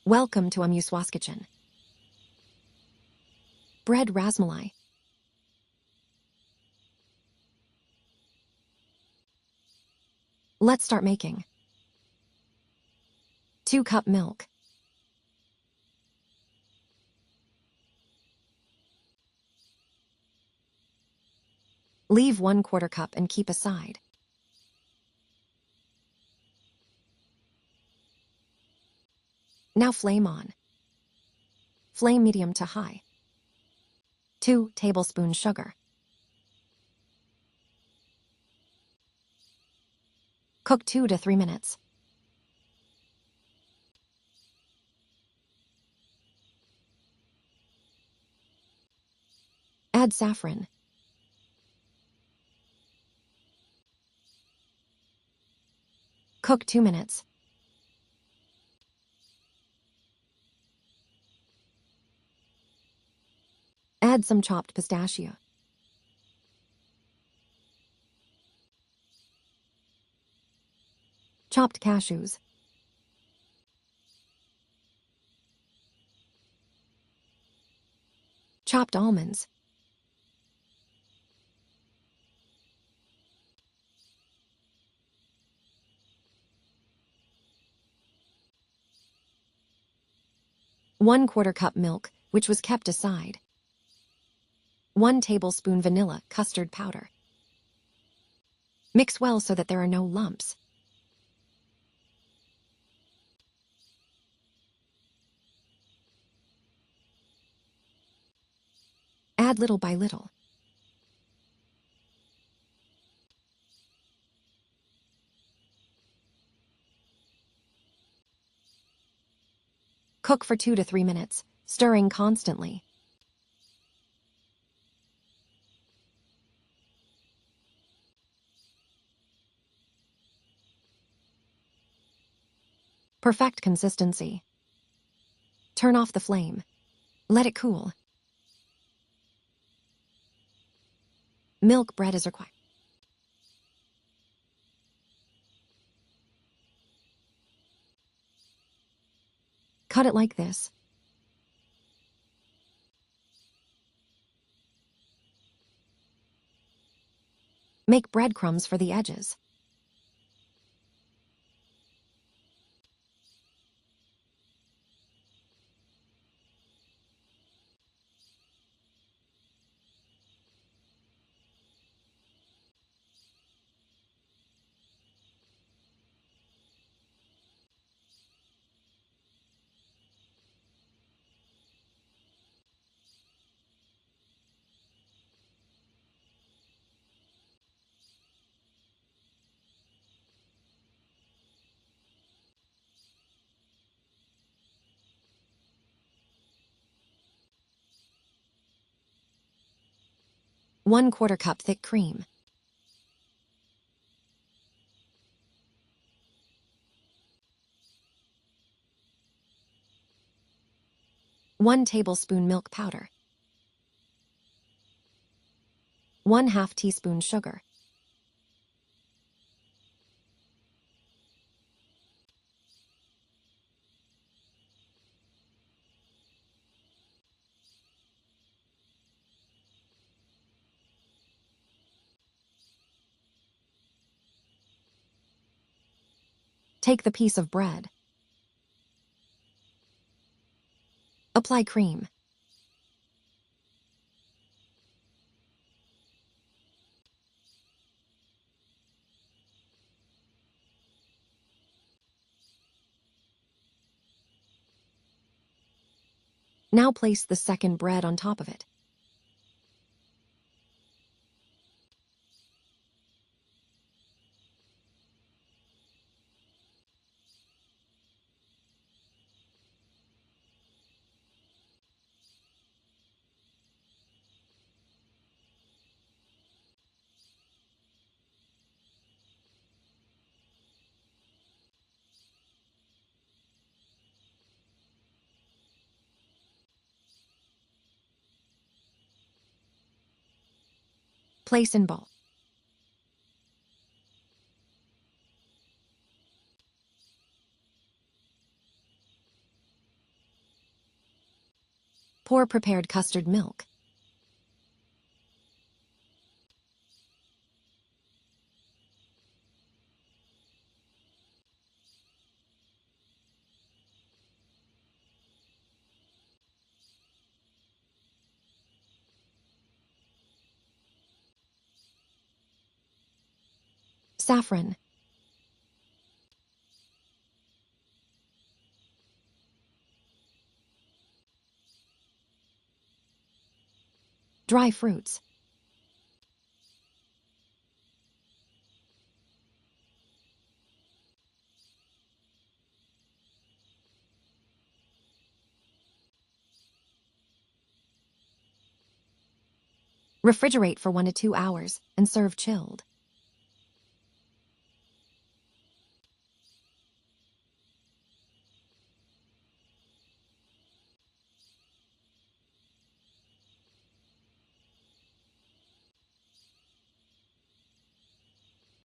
Welcome to Amuswa's Kitchen. Bread rasmalai. Let's start making. 2 cup milk. Leave 1/4 cup and keep aside. Now flame on. Flame medium to high. 2 tablespoons sugar. Cook 2 to 3 minutes. Add saffron. Cook 2 minutes. Add some chopped pistachio. Chopped cashews. Chopped almonds. One-quarter cup milk, which was kept aside. 1 tablespoon vanilla custard powder. Mix well so that there are no lumps. Add little by little. Cook for 2 to 3 minutes, stirring constantly. Perfect consistency. Turn off the flame. Let it cool. Milk bread is required. Cut it like this. Make breadcrumbs for the edges. One-quarter cup thick cream. One tablespoon milk powder. 1/2 teaspoon sugar. Take the piece of bread. Apply cream. Now place the second bread on top of it. Place in bowl. Pour prepared custard milk. Saffron. Dry fruits. Refrigerate for 1 to 2 hours and serve chilled.